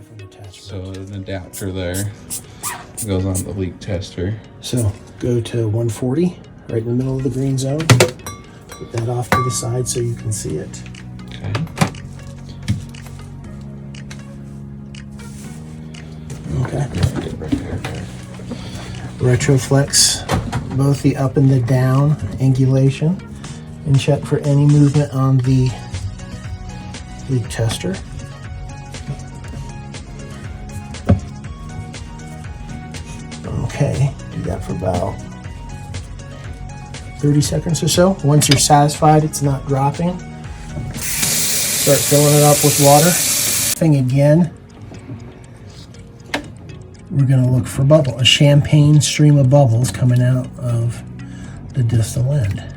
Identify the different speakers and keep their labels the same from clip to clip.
Speaker 1: different attachment.
Speaker 2: So an adapter there goes on the leak tester.
Speaker 1: So go to 140, right in the middle of the green zone. Put that off to the side so you can see it.
Speaker 2: Okay.
Speaker 1: Okay. Retroflex both the up and the down angulation and check for any movement on the leak tester. Okay, do that for about 30 seconds or so. Once you're satisfied it's not dropping, start filling it up with water. Thing again, we're going to look for a champagne stream of bubbles coming out of the distal end.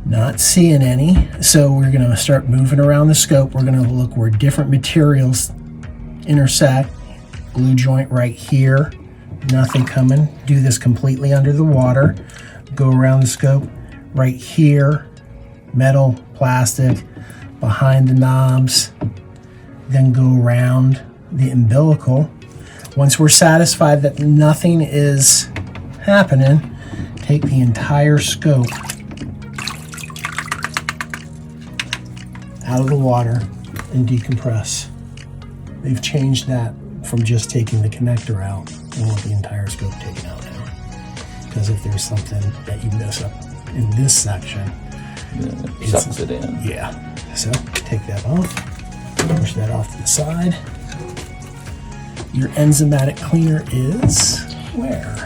Speaker 1: Not seeing any, so we're going to start moving around the scope. We're going to look where different materials intersect. Glue joint right here, nothing coming. Do this completely under the water. Go around the scope right here, metal, plastic, behind the knobs, then go around the umbilical. Once we're satisfied that nothing is happening, take the entire scope out of the water and decompress. They've changed that from just taking the connector out. We want the entire scope taken out now. Because if there's something that you miss up in this section,
Speaker 2: it sucks it in.
Speaker 1: Yeah. So take that off, push that off to the side. Your enzymatic cleaner is where?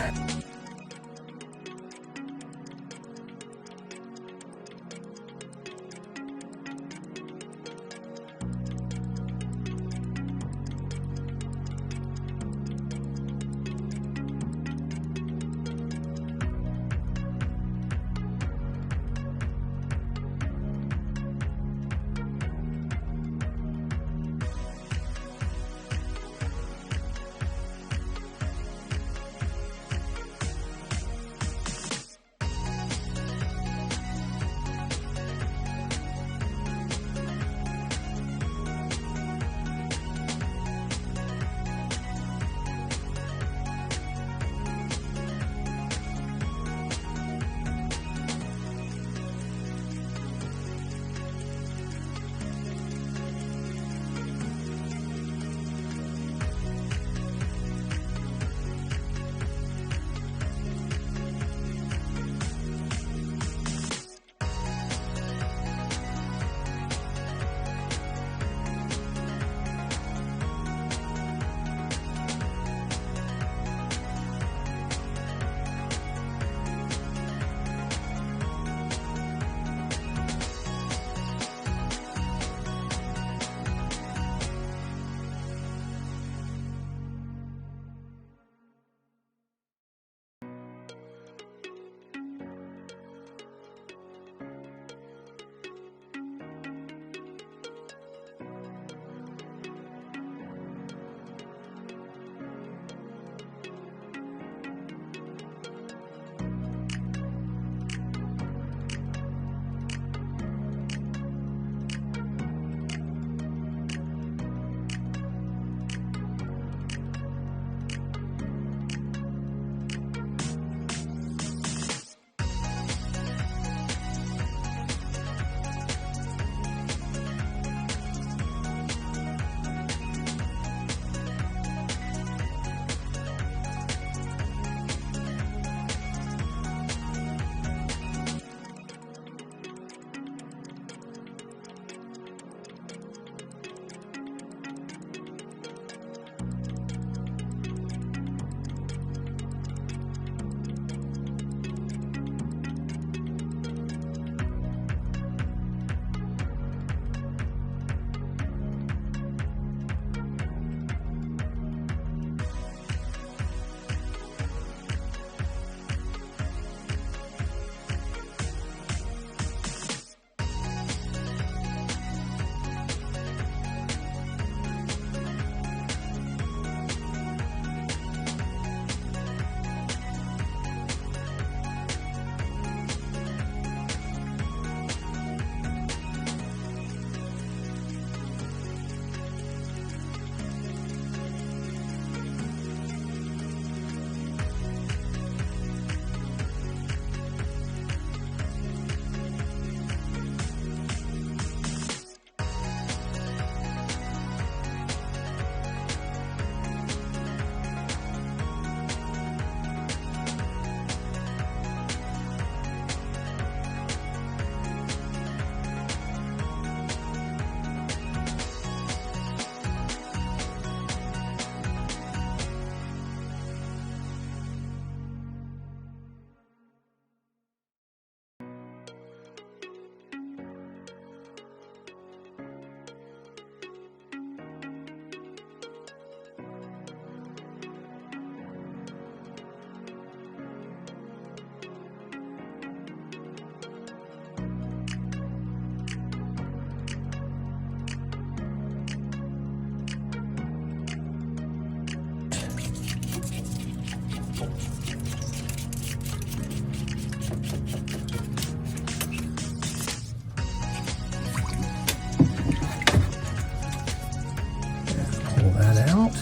Speaker 1: Pull that out.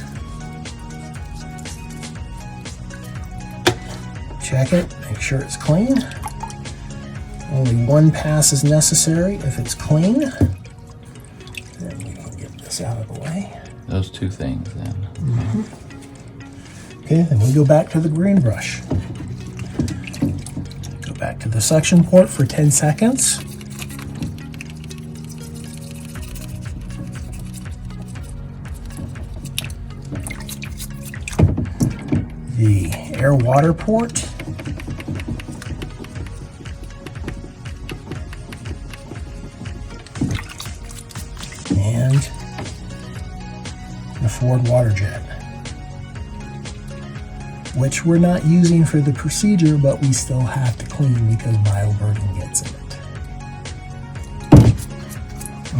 Speaker 1: Check it, make sure it's clean. Only one pass is necessary if it's clean. Then we can get this out of the way.
Speaker 2: Those two things then.
Speaker 1: Okay, then we go back to the green brush. Go back to the suction port for 10 seconds. The air water port. And the forward water jet, which we're not using for the procedure, but we still have to clean because bioburden gets in it.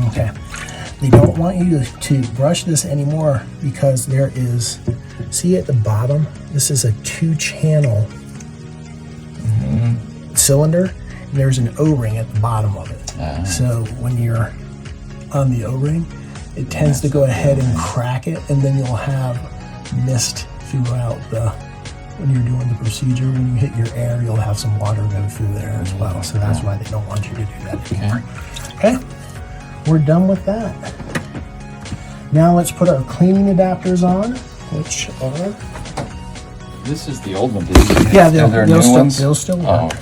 Speaker 1: Okay, they don't want you to brush this anymore because there is, see at the bottom, this is a 2-channel cylinder, and there's an O-ring at the bottom of it. So when you're on the O-ring, it tends to go ahead and crack it, and then you'll have mist throughout when you're doing the procedure. When you hit your air, you'll have some water go through there as well. So that's why they don't want you to do that anymore. Okay, we're done with that. Now let's put our cleaning adapters on, which are...
Speaker 2: This is the old one, dude.
Speaker 1: Yeah,
Speaker 2: they'll
Speaker 1: still work.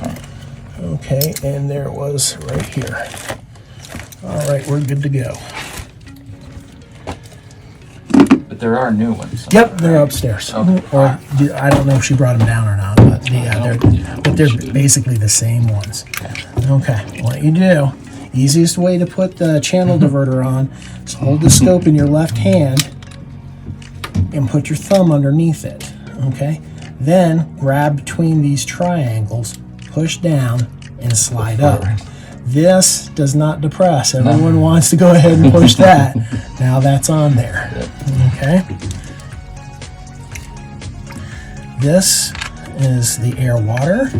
Speaker 1: Okay, and there it was right here. All right, we're good to go.
Speaker 2: But there are new ones.
Speaker 1: Yep, they're upstairs.
Speaker 2: Okay.
Speaker 1: Or I don't know if she brought them down or not, but yeah, they're basically the same ones. Okay, what you do, easiest way to put the channel diverter on is hold the scope in your left hand and put your thumb underneath it, okay? Then grab between these triangles, push down, and slide up. This does not depress. Everyone wants to go ahead and push that. Now that's on there. Okay. This is the air water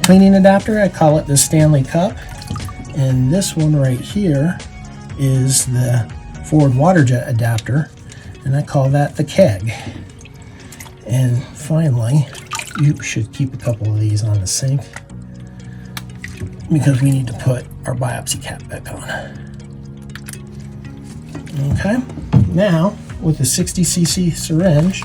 Speaker 1: cleaning adapter. I call it the Stanley Cup. And this one right here is the forward water jet adapter, and I call that the keg. And finally, you should keep a couple of these on the sink because we need to put our biopsy cap back on. Okay, now with the 60cc syringe,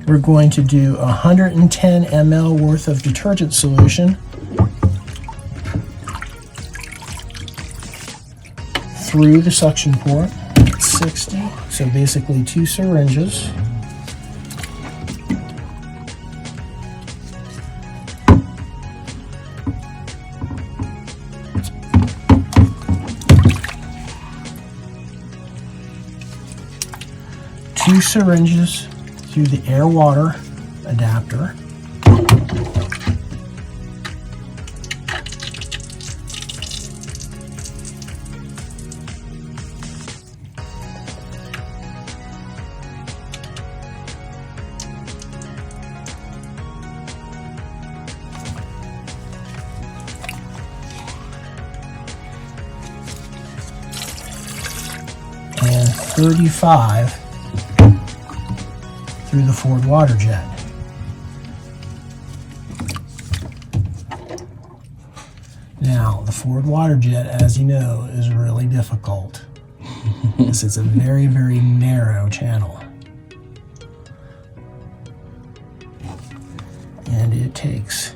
Speaker 1: we're going to do 110 ml worth of detergent solution through the suction port at 60, so basically 2 syringes. Two syringes through the air water adapter. And 35 through the forward water jet. Now, the forward water jet, as you know, is really difficult. This is a very, very narrow channel. And it takes...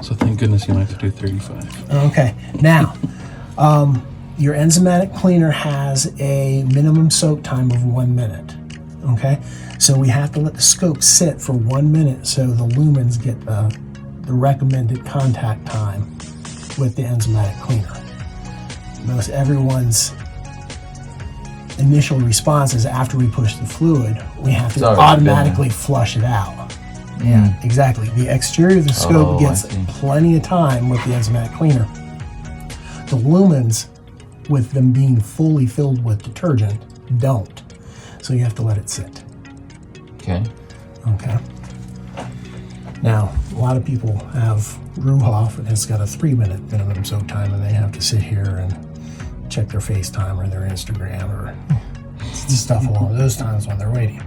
Speaker 2: So thank goodness you don't have to do 35.
Speaker 1: Okay, now, your enzymatic cleaner has a minimum soak time of 1 minute, okay? So we have to let the scope sit for 1 minute so the lumens get the recommended contact time with the enzymatic cleaner. Most everyone's initial response is after we push the fluid, we have to automatically flush it out. Yeah, exactly. The exterior of the scope gets plenty of time with the enzymatic cleaner. The lumens with them being fully filled with detergent don't. So you have to let it sit.
Speaker 2: Okay.
Speaker 1: Okay. Now, a lot of people have Ruhoff, and it's got a 3-minute minimum soak time, and they have to sit here and check their FaceTime or their Instagram or stuff along those times when they're waiting.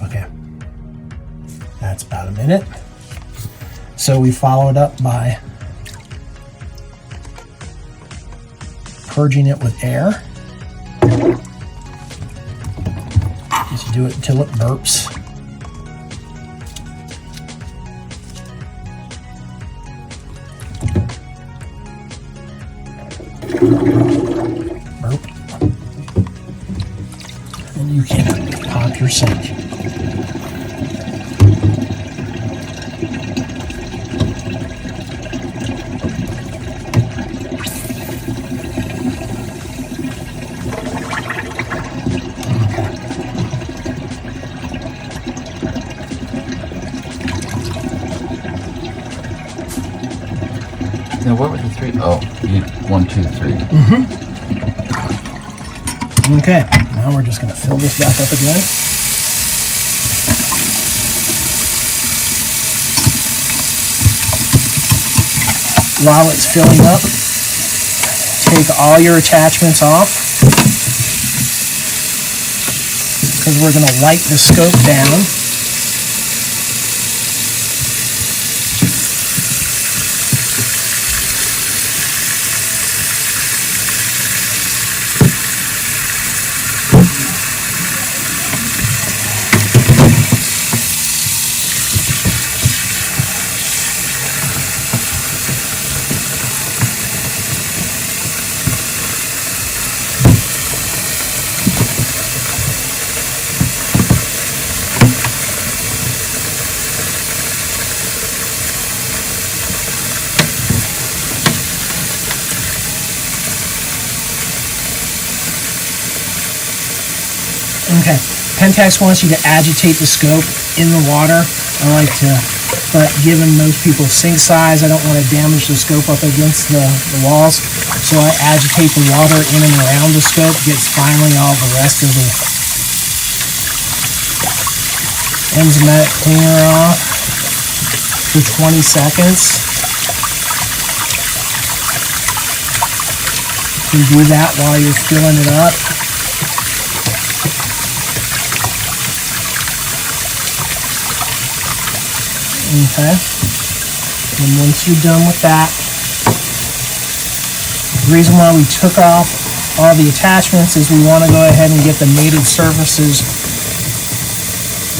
Speaker 1: Okay. That's about a minute. So we follow it up by purging it with air. Just do it until it burps. Burp. And you can pop your sink.
Speaker 2: Now, what were the three? Oh, you 1, 2, 3.
Speaker 1: Okay, now we're just going to fill this back up again. While it's filling up, take all your attachments off, because we're going to light the scope down. Okay, Pentax wants you to agitate the scope in the water. I like to, but given most people's sink size, I don't want to damage the scope up against the walls. So I agitate the water in and around the scope, gets finally all the rest of the enzymatic cleaner off for 20 seconds. You can do that while you're filling it up. Okay, and once you're done with that, the reason why we took off all the attachments is we want to go ahead and get the mated surfaces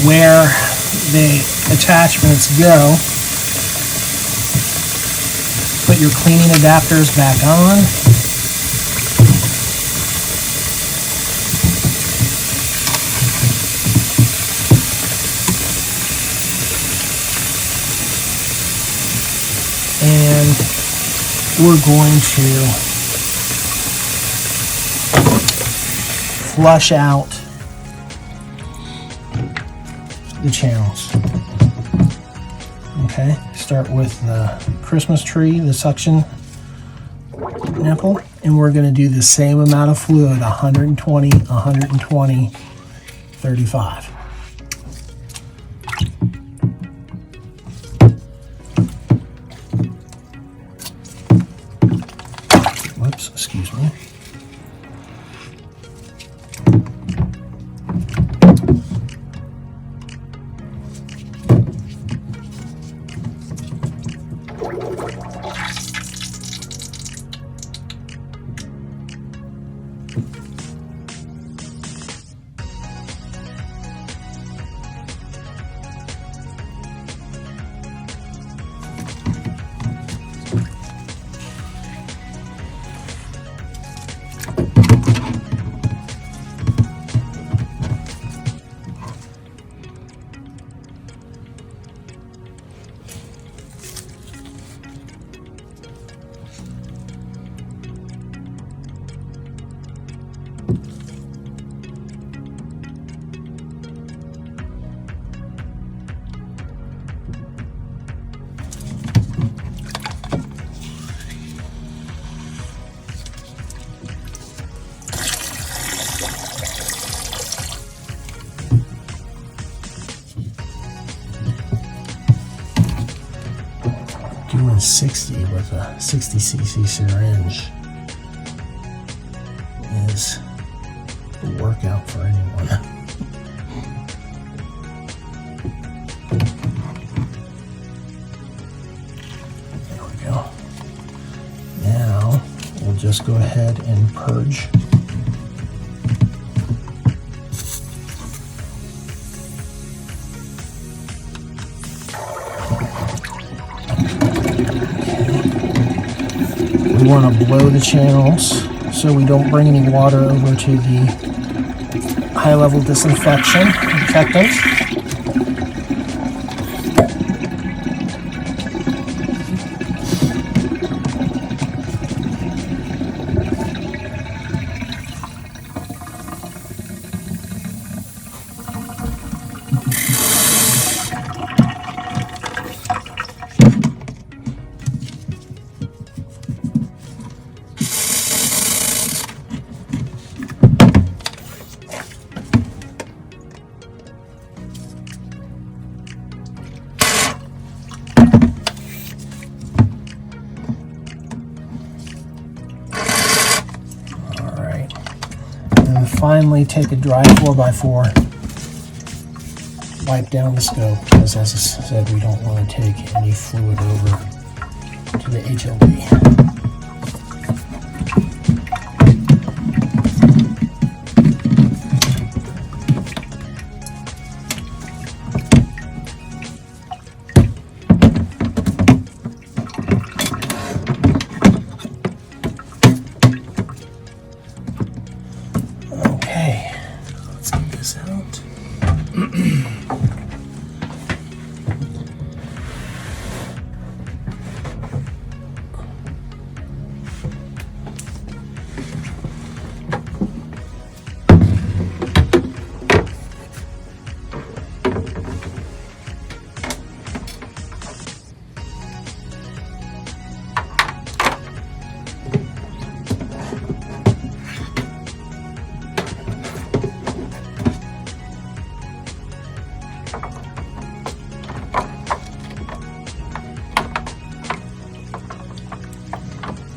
Speaker 1: where the attachments go. Put your cleaning adapters back on. And we're going to flush out the channels. Okay, start with the Christmas tree, the suction nipple, and we're going to do the same amount of fluid, 120, 120, 35. Whoops, excuse me. 60 with a 60 cc syringe is a workout for anyone. There we go. Now we'll just go ahead and purge. We want to blow the channels so we don't bring any water over to the high-level disinfectant. Finally, take a dry 4x4, wipe down the scope, because as I said, we don't want to take any fluid over to the HLD. Let's get this out.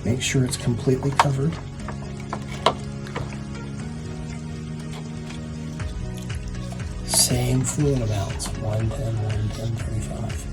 Speaker 1: Make sure it's completely covered. Same fluid amounts, 110, 110, 35.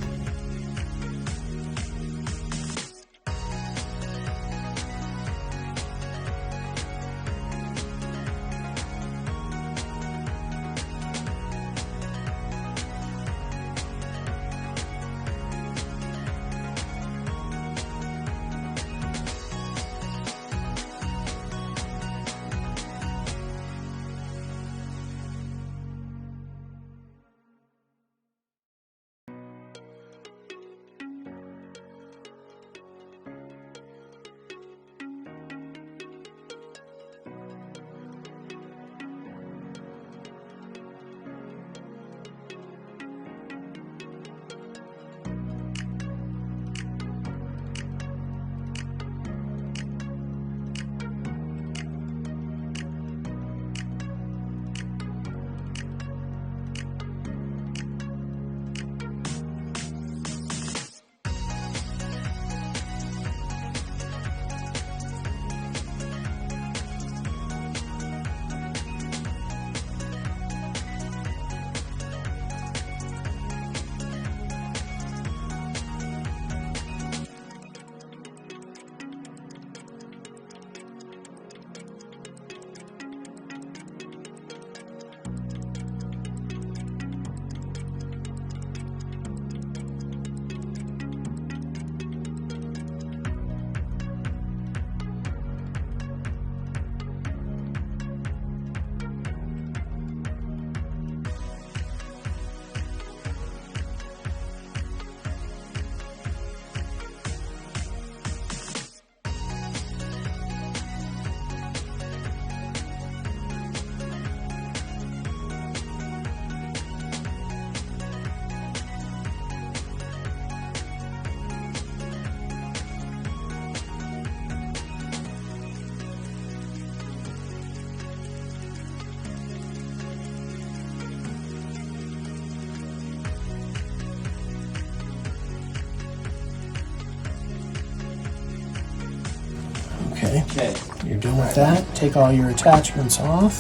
Speaker 1: Done with that, take all your attachments off.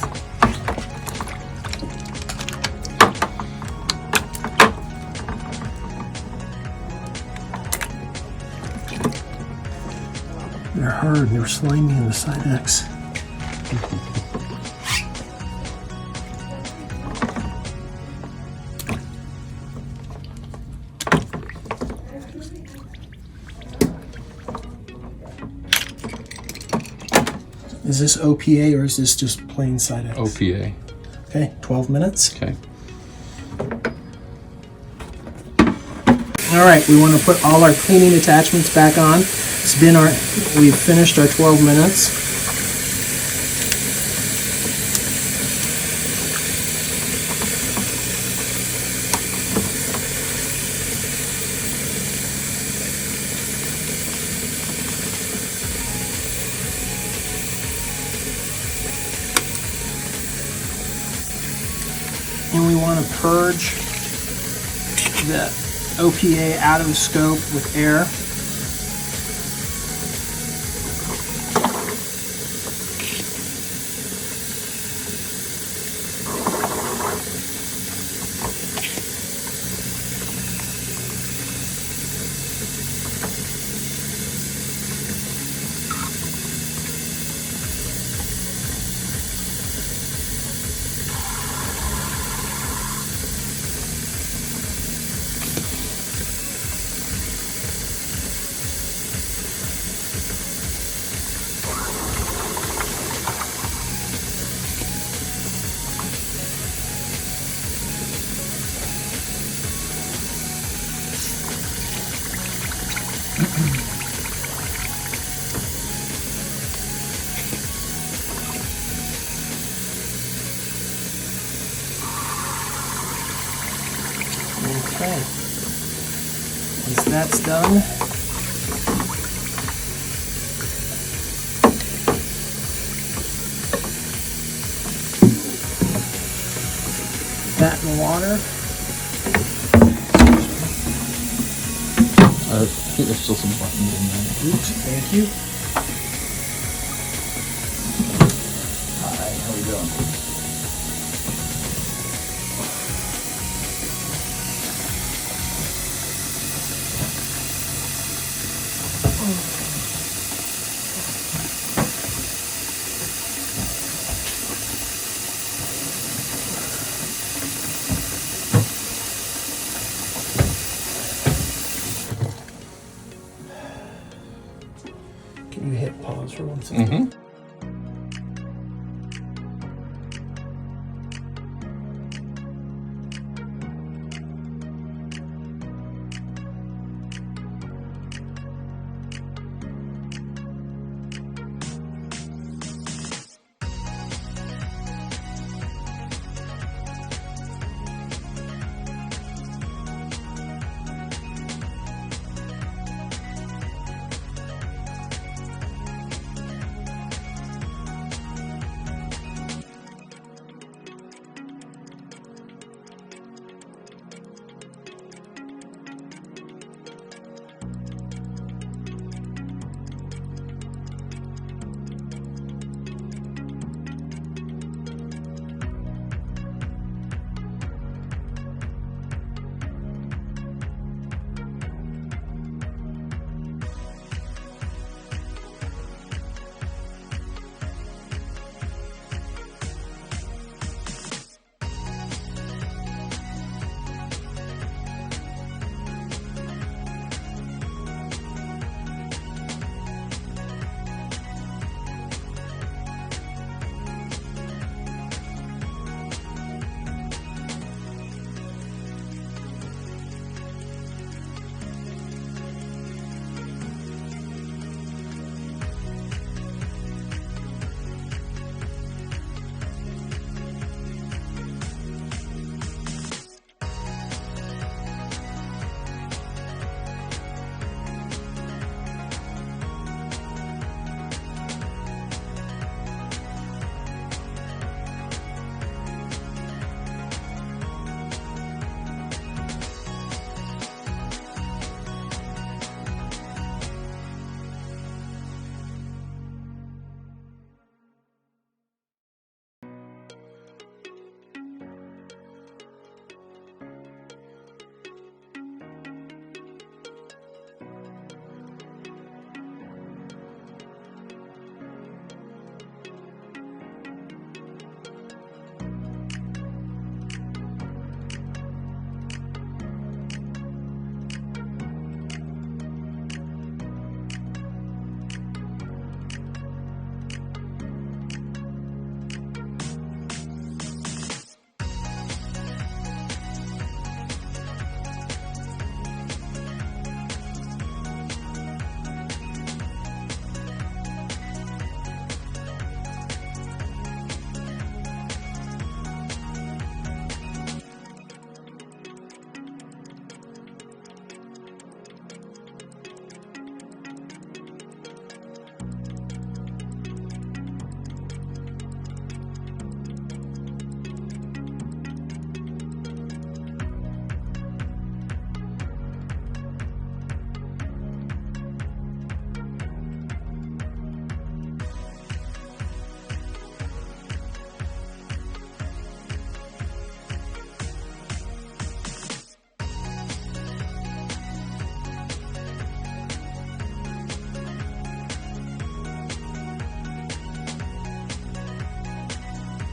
Speaker 1: They're hard, they're slimy in the Sidex. Is this OPA or is this just plain Sidex?
Speaker 2: OPA.
Speaker 1: Okay, 12 minutes.
Speaker 2: Okay.
Speaker 1: All right, we want to put all our cleaning attachments back on. It's been we've finished our 12 minutes. And we want to purge the OPA out of the scope with air. Okay, once that's done, that in the water.
Speaker 2: I think there's still some buttons in there.
Speaker 1: Oops, thank you.
Speaker 2: Hi, how are you doing?
Speaker 1: Can you hit pause for 1 second?
Speaker 2: Mm-hmm.